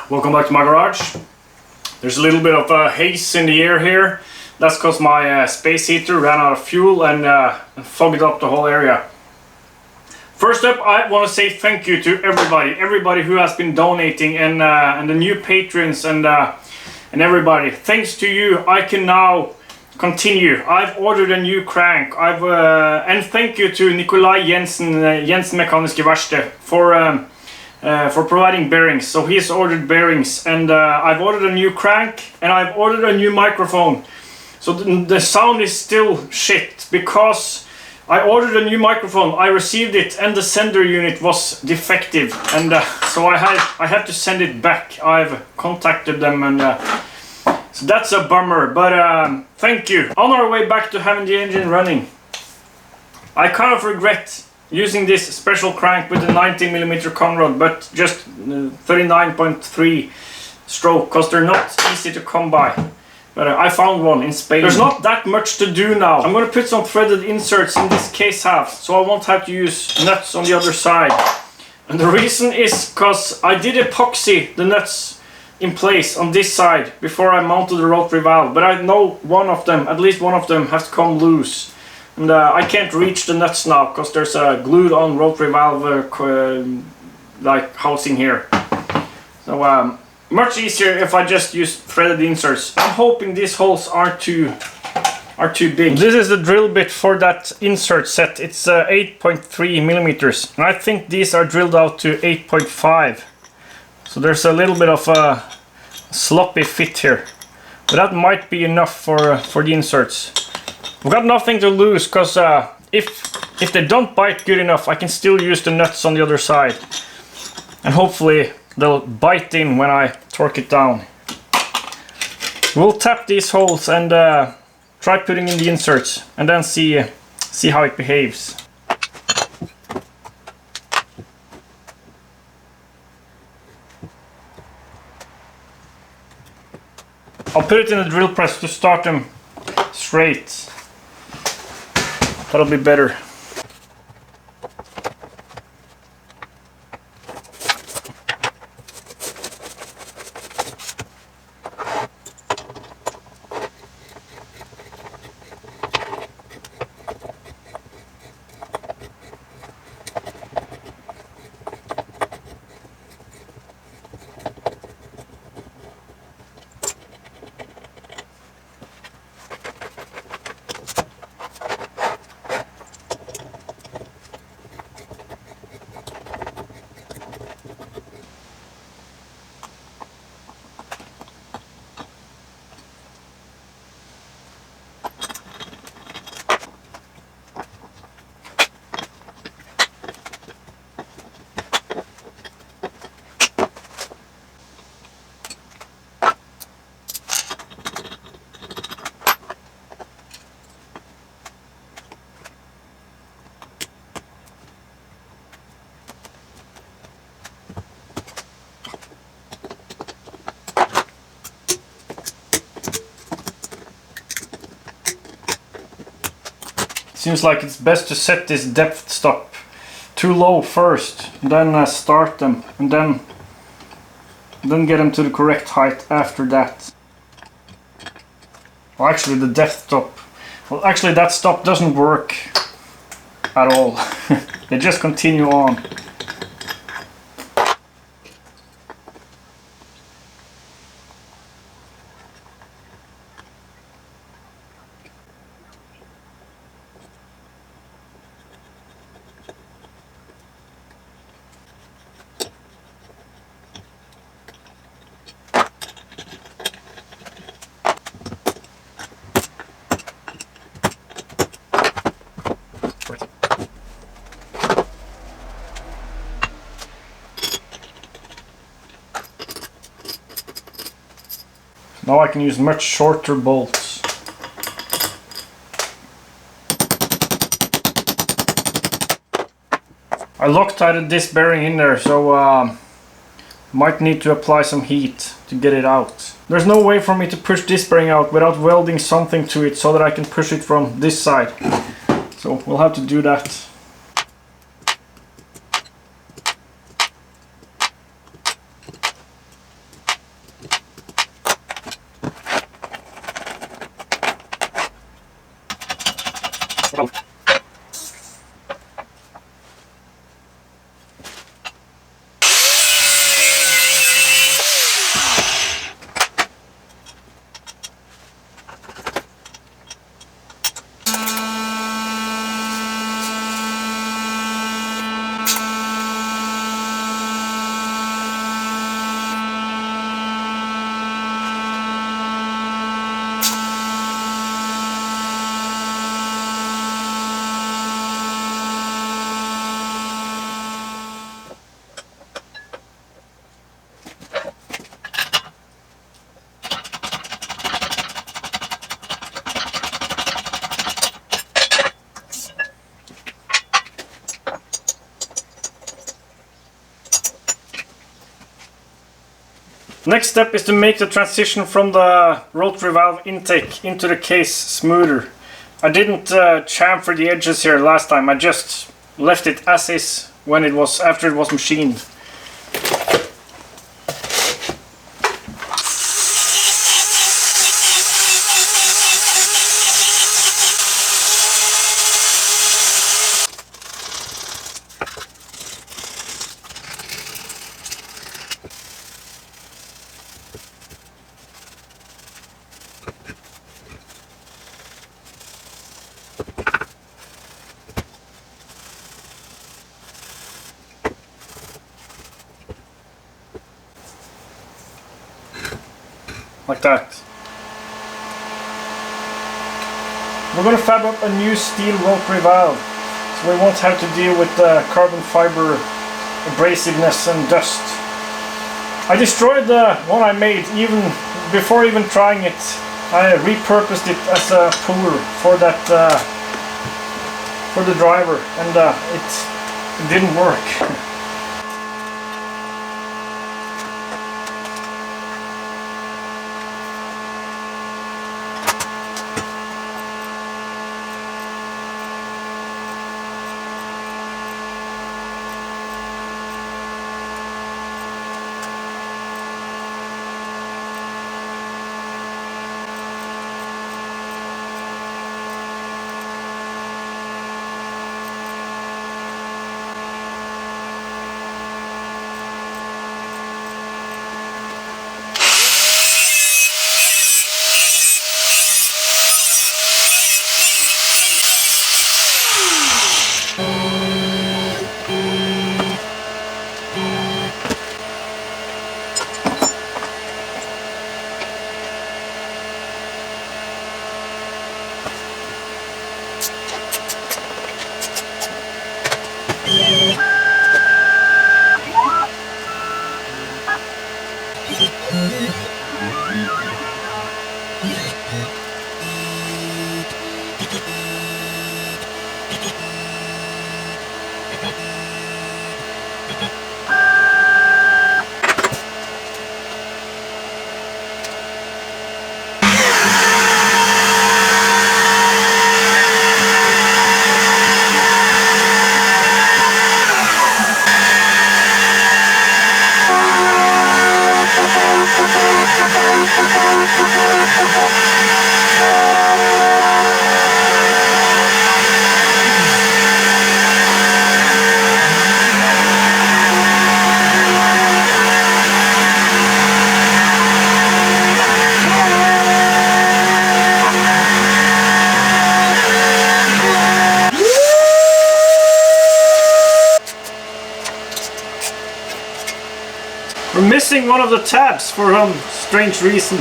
Welcome back to my garage. There's a little bit of haze in the air here. That's because my space heater ran out of fuel and fogged up the whole area. First up, I want to say thank you to everybody who has been donating and the new patrons and everybody. Thanks to you, I can now continue. I've ordered a new crank. And thank you to Nikolai Jensen, Jensen Mekaniske Verksted for providing bearings. So he's ordered bearings, and I've ordered a new crank and I've ordered a new microphone. So the sound is still shit because I ordered a new microphone, I received it, and the sender unit was defective, and so I had to send it back. I've contacted them, and so that's a bummer, but thank you. On our way back to having the engine running, I kind of regret using this special crank with the 90mm conrod, but just 39.3 stroke, because they're not easy to come by. But I found one in Spain. There's not that much to do now. I'm going to put some threaded inserts in this case half, so I won't have to use nuts on the other side. And the reason is because I did epoxy the nuts in place on this side before I mounted the rotary valve, but I know one of them, at least one of them, has to come loose. And I can't reach the nuts now because there's a glued on rotary valve like housing here. So much easier if I just use threaded inserts. I'm hoping these holes aren't too big. This is the drill bit for that insert set. It's 8.3mm, and I think these are drilled out to 8.5. So there's a little bit of a sloppy fit here, but that might be enough for the inserts. We've got nothing to lose, because if they don't bite good enough, I can still use the nuts on the other side, and hopefully they'll bite in when I torque it down. We'll tap these holes and try putting in the inserts, and then see how it behaves. I'll put it in the drill press to start them straight. That'll be better. Seems like it's best to set this depth stop too low first, then start them, and then get them to the correct height after that. Well, actually the depth stop, well actually that stop doesn't work at all. They just continue on. Now I can use much shorter bolts. I Loctited this bearing in there, so might need to apply some heat to get it out. There's no way for me to push this bearing out without welding something to it so that I can push it from this side. So we'll have to do that. Next step is to make the transition from the rotary valve intake into the case smoother. I didn't chamfer the edges here last time, I just left it as is when it was after it was machined. Like that. We're going to fab up a new steel rotary valve, so we won't have to deal with carbon fiber abrasiveness and dust. I destroyed the one I made even before even trying it. I repurposed it as a puller for that for the driver, and it didn't work. We're missing one of the tabs for some strange reason.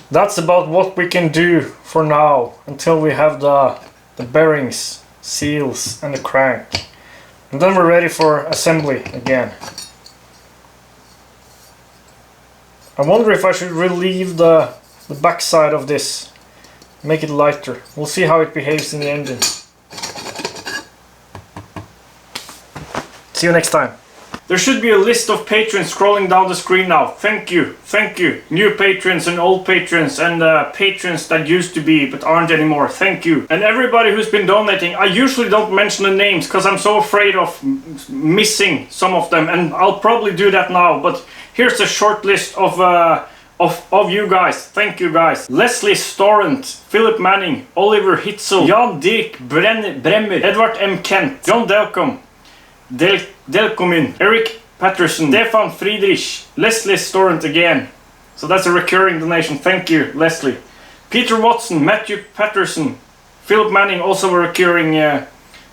That's about what we can do for now until we have the the bearings, seals and the crank. And then we're ready for assembly again. I wonder if I should relieve the backside of this, make it lighter. We'll see how it behaves in the engine. See you next time. There should be a list of patrons scrolling down the screen now. Thank you, thank you. New patrons and old patrons and patrons that used to be but aren't anymore. Thank you. And everybody who's been donating. I usually don't mention the names because I'm so afraid of missing some of them, and I'll probably do that now. But here's a short list of you guys. Thank you guys. Leslie Storrent, Philip Manning, Oliver Hitzel, Jan Dirk Bremmer, Edward M. Kent, John Delcom, Delcomin, Eric Patterson, Stefan Friedrich, Leslie Storrent again. So that's a recurring donation. Thank you, Leslie. Peter Watson, Matthew Patterson, Philip Manning, also a recurring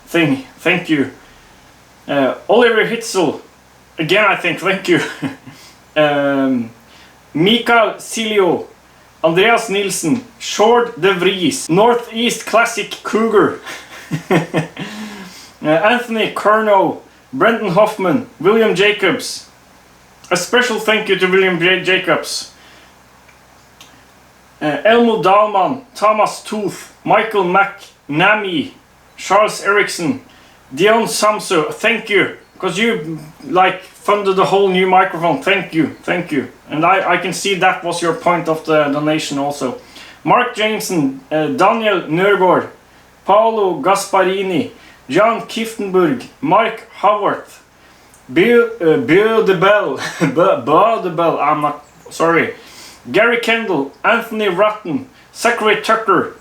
thing. Thank you. Oliver Hitzel, again I think. Thank you. Mikael Silio, Andreas Nielsen, Shord De Vries, Northeast Classic Cougar, Anthony Kerno, Brendan Hoffman, William Jacobs. A special thank you to William Jacobs. Elmo Dahlman, Thomas Tooth, Michael McNamee, Charles Eriksson, Dion Samso. Thank you, because you like funded the whole new microphone. Thank you, thank you. And I can see that was your point of the donation also. Mark Jameson, Daniel Nørgaard, Paolo Gasparini, Jan Kiftenburg, Mark Howard, Bill de Bell, I'm not sorry, Gary Kendall, Anthony Rutten, Zachary Tucker,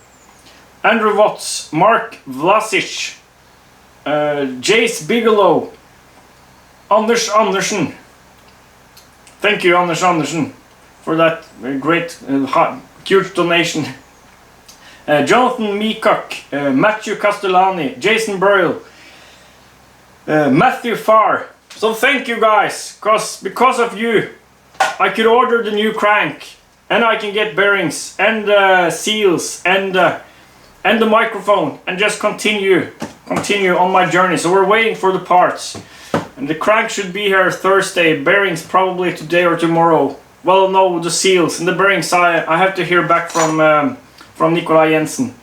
Andrew Watts, Mark Vlasic, Jace Bigelow, Anders Andersen. Thank you, Anders Andersen, for that great, huge donation. Jonathan Meacock, Matthew Castellani, Jason Burrell, Matthew Farr. So thank you guys, because of you I could order the new crank, and I can get bearings and seals and the microphone and just continue on my journey. So we're waiting for the parts, and the crank should be here Thursday, bearings probably today or tomorrow. Well, no, the seals and the bearings I have to hear back from Nikolai Jensen.